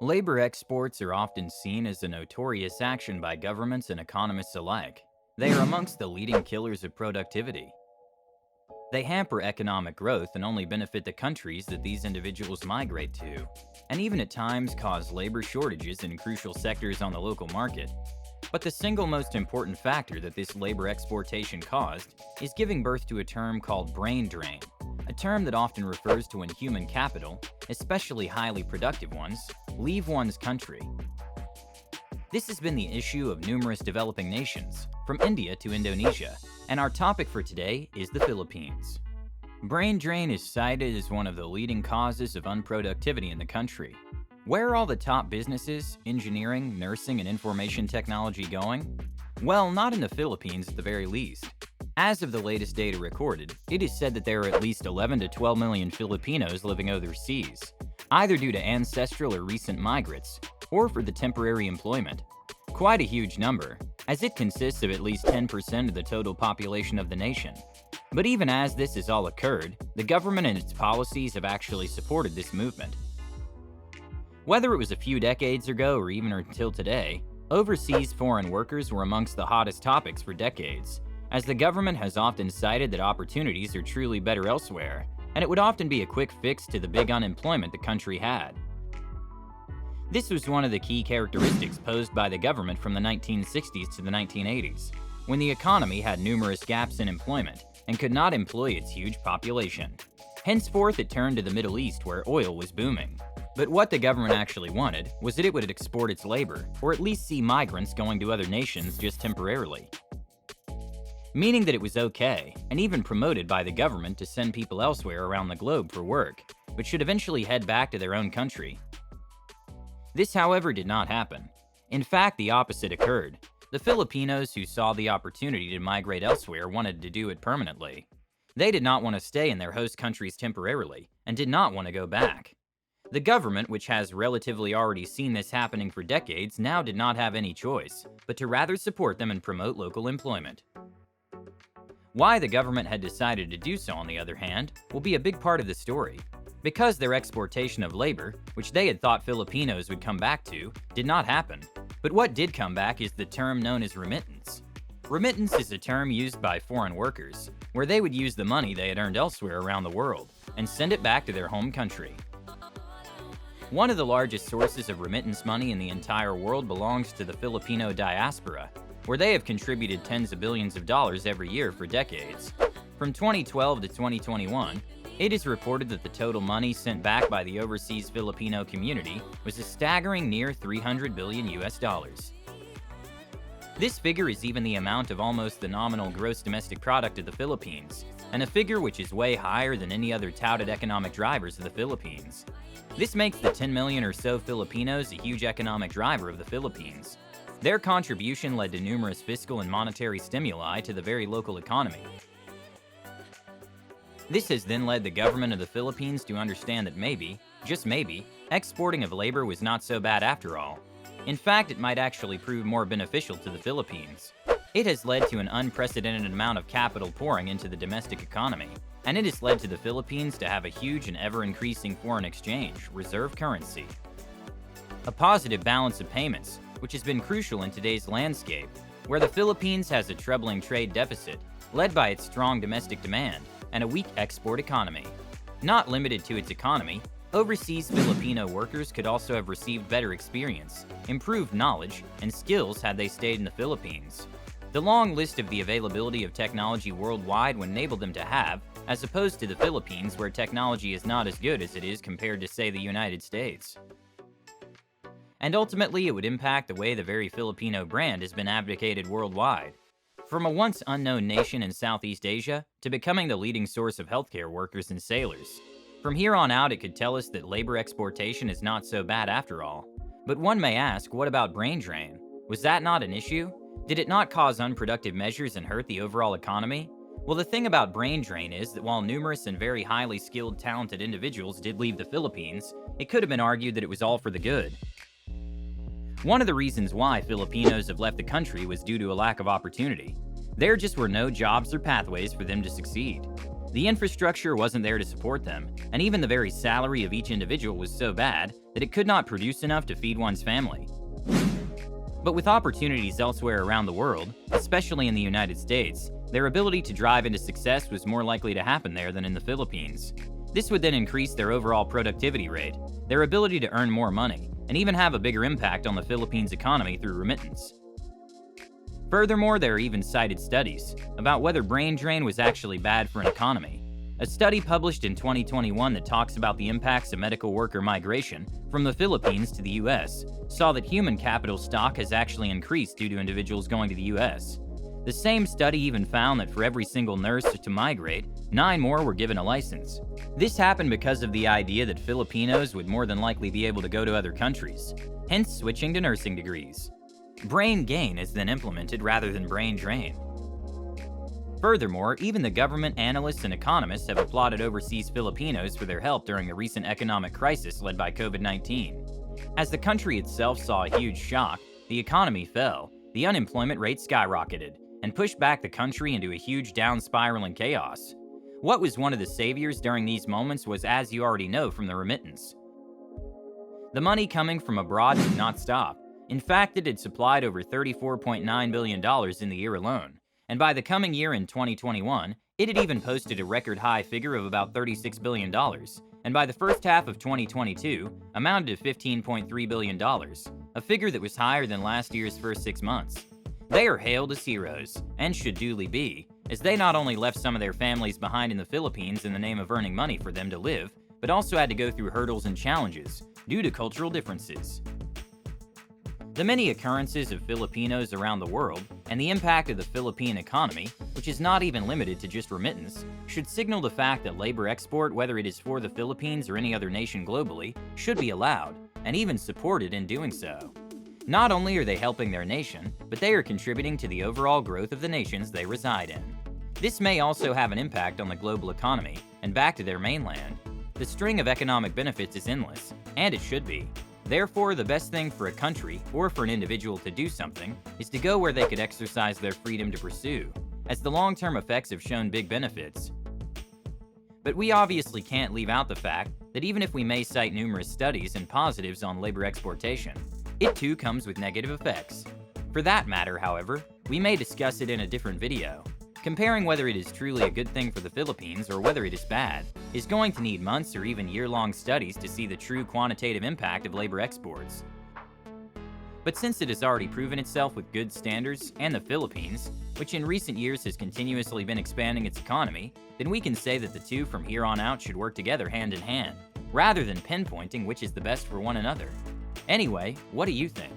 Labor exports are often seen as a notorious action by governments and economists alike. They are amongst the leading killers of productivity. They hamper economic growth and only benefit the countries that these individuals migrate to, and even at times cause labor shortages in crucial sectors on the local market. But the single most important factor that this labor exportation caused is giving birth to a term called brain drain, a term that often refers to when human capital, especially highly productive ones, leave one's country. This has been the issue of numerous developing nations, from India to Indonesia, and our topic for today is the Philippines. Brain drain is cited as one of the leading causes of unproductivity in the country. Where are all the top businesses, engineering, nursing, and information technology going? Well, not in the Philippines at the very least. As of the latest data recorded, it is said that there are at least 11 to 12 million Filipinos living overseas, either due to ancestral or recent migrants, or for the temporary employment. Quite a huge number, as it consists of at least 10% of the total population of the nation. But even as this has all occurred, the government and its policies have actually supported this movement. Whether it was a few decades ago or even until today, overseas foreign workers were amongst the hottest topics for decades, as the government has often cited that opportunities are truly better elsewhere, and it would often be a quick fix to the big unemployment the country had. This was one of the key characteristics posed by the government from the 1960s to the 1980s, when the economy had numerous gaps in employment and could not employ its huge population. Henceforth, it turned to the Middle East where oil was booming. But what the government actually wanted was that it would export its labor, or at least see migrants going to other nations just temporarily. Meaning that it was okay, and even promoted by the government to send people elsewhere around the globe for work, but should eventually head back to their own country. This, however, did not happen. In fact, the opposite occurred. The Filipinos who saw the opportunity to migrate elsewhere wanted to do it permanently. They did not want to stay in their host countries temporarily, and did not want to go back. The government, which has relatively already seen this happening for decades, now did not have any choice, but to rather support them and promote local employment. Why the government had decided to do so, on the other hand, will be a big part of the story. Because their exportation of labor, which they had thought Filipinos would come back to, did not happen. But what did come back is the term known as remittance. Remittance is a term used by foreign workers, where they would use the money they had earned elsewhere around the world and send it back to their home country. One of the largest sources of remittance money in the entire world belongs to the Filipino diaspora, where they have contributed tens of billions of dollars every year for decades. From 2012 to 2021, it is reported that the total money sent back by the overseas Filipino community was a staggering near $300 billion US. This figure is even the amount of almost the nominal gross domestic product of the Philippines, and a figure which is way higher than any other touted economic drivers of the Philippines. This makes the 10 million or so Filipinos a huge economic driver of the Philippines. Their contribution led to numerous fiscal and monetary stimuli to the very local economy. This has then led the government of the Philippines to understand that maybe, just maybe, exporting of labor was not so bad after all. In fact, it might actually prove more beneficial to the Philippines. It has led to an unprecedented amount of capital pouring into the domestic economy, and it has led to the Philippines to have a huge and ever-increasing foreign exchange, reserve currency. A positive balance of payments, which has been crucial in today's landscape, where the Philippines has a troubling trade deficit, led by its strong domestic demand, and a weak export economy. Not limited to its economy, overseas Filipino workers could also have received better experience, improved knowledge, and skills had they stayed in the Philippines. The long list of the availability of technology worldwide would enable them to have, as opposed to the Philippines where technology is not as good as it is compared to, say, the United States. And ultimately, it would impact the way the very Filipino brand has been advocated worldwide. From a once unknown nation in Southeast Asia to becoming the leading source of healthcare workers and sailors. From here on out, it could tell us that labor exportation is not so bad after all. But one may ask, what about brain drain? Was that not an issue? Did it not cause unproductive measures and hurt the overall economy? Well, the thing about brain drain is that while numerous and very highly skilled, talented individuals did leave the Philippines, it could have been argued that it was all for the good. One of the reasons why Filipinos have left the country was due to a lack of opportunity. There just were no jobs or pathways for them to succeed. The infrastructure wasn't there to support them, and even the very salary of each individual was so bad that it could not produce enough to feed one's family. But with opportunities elsewhere around the world, especially in the United States, their ability to drive into success was more likely to happen there than in the Philippines. This would then increase their overall productivity rate, their ability to earn more money, and even have a bigger impact on the Philippines' economy through remittance. Furthermore, there are even cited studies about whether brain drain was actually bad for an economy. A study published in 2021 that talks about the impacts of medical worker migration from the Philippines to the US saw that human capital stock has actually increased due to individuals going to the US. The same study even found that for every single nurse to migrate, 9 more were given a license. This happened because of the idea that Filipinos would more than likely be able to go to other countries, hence switching to nursing degrees. Brain gain is then implemented rather than brain drain. Furthermore, even the government analysts and economists have applauded overseas Filipinos for their help during the recent economic crisis led by COVID-19. As the country itself saw a huge shock, the economy fell, the unemployment rate skyrocketed, and pushed back the country into a huge down spiral and chaos. What was one of the saviors during these moments was, as you already know, from the remittance. The money coming from abroad did not stop. In fact, it had supplied over $34.9 billion in the year alone, and by the coming year in 2021, it had even posted a record high figure of about $36 billion, and by the first half of 2022, amounted to $15.3 billion, a figure that was higher than last year's first 6 months. They are hailed as heroes, and should duly be, as they not only left some of their families behind in the Philippines in the name of earning money for them to live, but also had to go through hurdles and challenges due to cultural differences. The many occurrences of Filipinos around the world and the impact of the Philippine economy, which is not even limited to just remittance, should signal the fact that labor export, whether it is for the Philippines or any other nation globally, should be allowed, and even supported in doing so. Not only are they helping their nation, but they are contributing to the overall growth of the nations they reside in. This may also have an impact on the global economy and back to their mainland. The string of economic benefits is endless, and it should be. Therefore, the best thing for a country, or for an individual to do something, is to go where they could exercise their freedom to pursue, as the long-term effects have shown big benefits. But we obviously can't leave out the fact that even if we may cite numerous studies and positives on labor exportation, it too comes with negative effects. For that matter, however, we may discuss it in a different video. Comparing whether it is truly a good thing for the Philippines or whether it is bad is going to need months or even year-long studies to see the true quantitative impact of labor exports. But since it has already proven itself with good standards and the Philippines, which in recent years has continuously been expanding its economy, then we can say that the two from here on out should work together hand in hand, rather than pinpointing which is the best for one another. Anyway, what do you think?